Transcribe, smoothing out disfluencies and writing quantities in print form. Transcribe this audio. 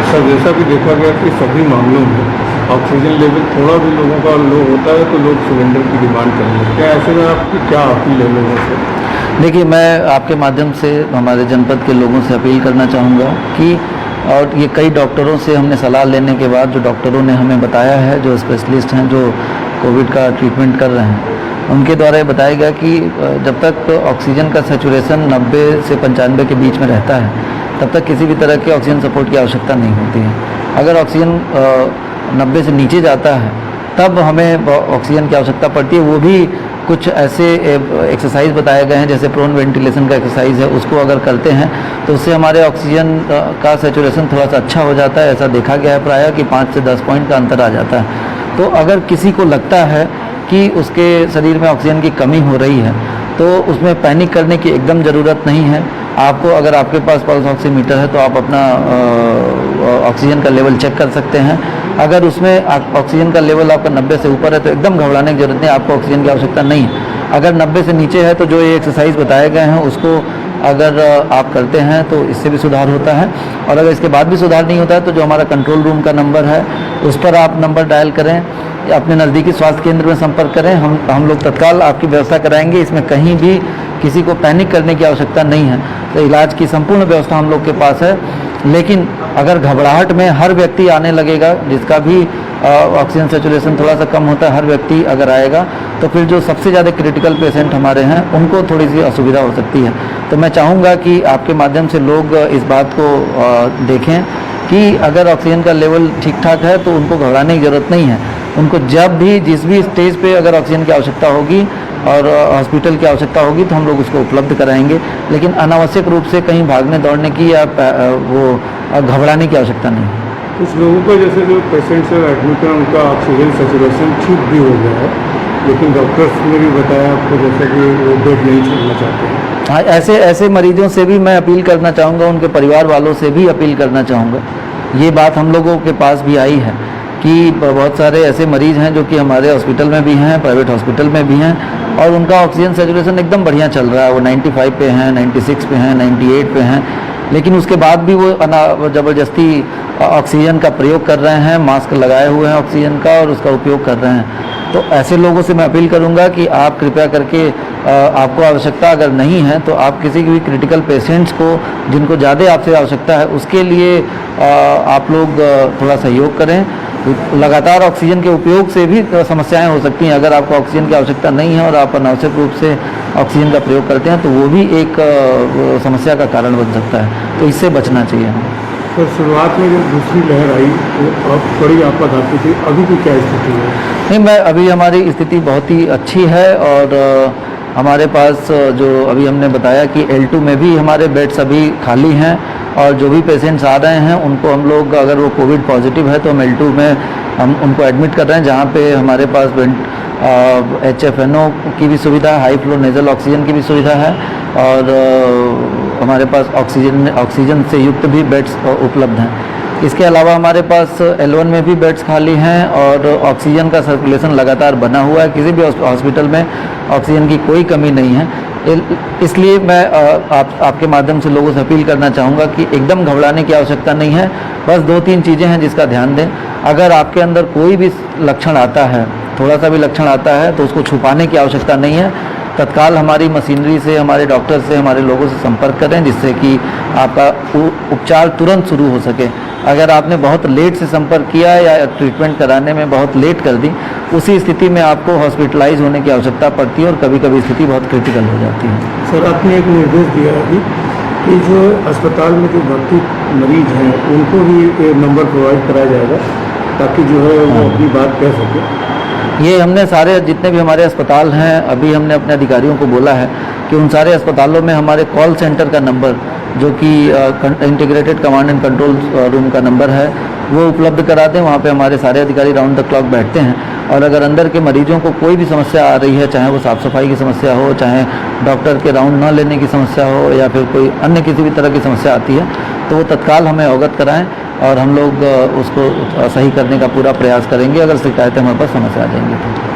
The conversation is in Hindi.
सर जैसा कि देखा गया कि सभी मामलों में ऑक्सीजन लेवल थोड़ा भी लोगों का लो होता है तो लोग सिलेंडर की डिमांड करेंगे। क्या ऐसे में आपकी क्या अपील है लोगों से? देखिए, मैं आपके माध्यम से हमारे जनपद के लोगों से अपील करना चाहूँगा कि और ये कई डॉक्टरों से हमने सलाह लेने के बाद जो डॉक्टरों ने हमें बताया है, जो स्पेशलिस्ट हैं जो कोविड का ट्रीटमेंट कर रहे हैं, उनके द्वारा ये बताया गया कि जब तक ऑक्सीजन का सैचुरेशन 90 से 95 के बीच में रहता है तब तक किसी भी तरह के ऑक्सीजन सपोर्ट की आवश्यकता नहीं होती है। अगर ऑक्सीजन 90 से नीचे जाता है तब हमें ऑक्सीजन की आवश्यकता पड़ती है। वो भी कुछ ऐसे एक्सरसाइज बताए गए हैं, जैसे प्रोन वेंटिलेशन का एक्सरसाइज है, उसको अगर करते हैं तो उससे हमारे ऑक्सीजन का सैचुरेशन थोड़ा सा अच्छा हो जाता है। ऐसा देखा गया है प्रायः कि 5 से 10 पॉइंट का अंतर आ जाता है। तो अगर किसी को लगता है कि उसके शरीर में ऑक्सीजन की कमी हो रही है तो उसमें पैनिक करने की एकदम ज़रूरत नहीं है। आपको अगर आपके पास पल्स ऑक्सीमीटर है तो आप अपना ऑक्सीजन का लेवल चेक कर सकते हैं। अगर उसमें ऑक्सीजन का लेवल आपका 90 से ऊपर है तो एकदम घबराने की जरूरत नहीं, आपको ऑक्सीजन की आवश्यकता नहीं है। अगर 90 से नीचे है तो जो ये एक्सरसाइज बताए गए हैं उसको अगर आप करते हैं तो इससे भी सुधार होता है। और अगर इसके बाद भी सुधार नहीं होता है तो जो हमारा कंट्रोल रूम का नंबर है उस पर आप नंबर डायल करें, अपने नज़दीकी स्वास्थ्य केंद्र में संपर्क करें। हम लोग तत्काल आपकी व्यवस्था कराएंगे। इसमें कहीं भी किसी को पैनिक करने की आवश्यकता नहीं है। तो इलाज की संपूर्ण व्यवस्था हम लोग के पास है। लेकिन अगर घबराहट में हर व्यक्ति आने लगेगा, जिसका भी ऑक्सीजन सैचुरेशन थोड़ा सा कम होता है, हर व्यक्ति अगर आएगा तो फिर जो सबसे ज़्यादा क्रिटिकल पेशेंट हमारे हैं उनको थोड़ी सी असुविधा हो सकती है। तो मैं चाहूँगा कि आपके माध्यम से लोग इस बात को देखें कि अगर ऑक्सीजन का लेवल ठीक ठाक है तो उनको घबराने की ज़रूरत नहीं है। उनको जब भी जिस भी स्टेज पे अगर ऑक्सीजन की आवश्यकता होगी और हॉस्पिटल की आवश्यकता होगी तो हम लोग उसको उपलब्ध कराएंगे। लेकिन अनावश्यक रूप से कहीं भागने दौड़ने की या वो घबराने की आवश्यकता नहीं है। कुछ लोगों का जैसे जो पेशेंट्स एडमिट हैं उनका ऑक्सीजन सैचुरेशन ठीक भी हो गया है, लेकिन डॉक्टर्स ने भी बताया आपको जैसे कि वो बेड नहीं छोड़ना चाहते हैं। हाँ, ऐसे मरीजों से भी मैं अपील करना चाहूँगा, उनके परिवार वालों से भी अपील करना चाहूँगा। ये बात हम लोगों के पास भी आई है कि बहुत सारे ऐसे मरीज़ हैं जो कि हमारे हॉस्पिटल में भी हैं, प्राइवेट हॉस्पिटल में भी हैं, और उनका ऑक्सीजन सैचुरेशन एकदम बढ़िया चल रहा है। वो 95 पे हैं, 96 पे हैं, 98 पे हैं, लेकिन उसके बाद भी वो ज़बरदस्ती ऑक्सीजन का प्रयोग कर रहे हैं, मास्क लगाए हुए हैं ऑक्सीजन का और उसका उपयोग कर रहे हैं। तो ऐसे लोगों से मैं अपील करूंगा कि आप कृपया करके आपको आवश्यकता अगर नहीं है तो आप किसी भी क्रिटिकल पेशेंट्स को जिनको ज़्यादा आपसे आवश्यकता है उसके लिए आप लोग थोड़ा सहयोग करें। लगातार ऑक्सीजन के उपयोग से भी समस्याएं हो सकती हैं। अगर आपको ऑक्सीजन की आवश्यकता नहीं है और आप अनावश्यक रूप से ऑक्सीजन का प्रयोग करते हैं तो वो भी एक समस्या का कारण बन सकता है। तो इससे बचना चाहिए। तो शुरुआत में जब दूसरी लहर आई तो अब बड़ी आपद आती थी, अभी की क्या स्थिति है? नहीं, अभी हमारी स्थिति बहुत ही अच्छी है और हमारे पास जो अभी हमने बताया कि L2 में भी हमारे बेड्स अभी खाली हैं और जो भी पेशेंट्स आ रहे हैं उनको हम लोग अगर वो कोविड पॉजिटिव है तो हम L2 में हम उनको एडमिट कर रहे हैं, जहाँ पे हमारे पास HFNO की भी सुविधा, हाई फ्लो नेजल ऑक्सीजन की भी सुविधा है और हमारे पास ऑक्सीजन से युक्त भी बेड्स उपलब्ध हैं। इसके अलावा हमारे पास L1 में भी बेड्स खाली हैं और ऑक्सीजन का सर्कुलेशन लगातार बना हुआ है। किसी भी हॉस्पिटल में ऑक्सीजन की कोई कमी नहीं है। इसलिए मैं आपके माध्यम से लोगों से अपील करना चाहूँगा कि एकदम घबराने की आवश्यकता नहीं है। बस 2-3 चीज़ें हैं जिसका ध्यान दें। अगर आपके अंदर कोई भी लक्षण आता है, थोड़ा सा भी लक्षण आता है, तो उसको छुपाने की आवश्यकता नहीं है। तत्काल हमारी मशीनरी से, हमारे डॉक्टर से, हमारे लोगों से संपर्क करें जिससे कि आपका उपचार तुरंत शुरू हो सके। अगर आपने बहुत लेट से संपर्क किया या ट्रीटमेंट कराने में बहुत लेट कर दी, उसी स्थिति में आपको हॉस्पिटलाइज होने की आवश्यकता पड़ती है और कभी कभी स्थिति बहुत क्रिटिकल हो जाती है। सर, आपने एक निर्देश दिया है कि जो अस्पताल में जो भर्ती मरीज हैं उनको भी नंबर प्रोवाइड कराया जाएगा ताकि जो है वो अपनी बात कह सके। ये हमने सारे जितने भी हमारे अस्पताल हैं, अभी हमने अपने अधिकारियों को बोला है कि उन सारे अस्पतालों में हमारे कॉल सेंटर का नंबर, जो कि integrated command and control room का नंबर है, वो उपलब्ध करा दें। वहाँ पे हमारे सारे अधिकारी राउंड द क्लॉक बैठते हैं और अगर अंदर के मरीजों को कोई भी समस्या आ रही है, चाहे वो साफ़ सफाई की समस्या हो, चाहे डॉक्टर के राउंड न लेने की समस्या हो या फिर कोई अन्य किसी भी तरह की समस्या आती है, तो वो तत्काल हमें अवगत कराएं और हम लोग उसको सही करने का पूरा प्रयास करेंगे। अगर शिकायतें हमारे पास समय से आ जाएंगी तो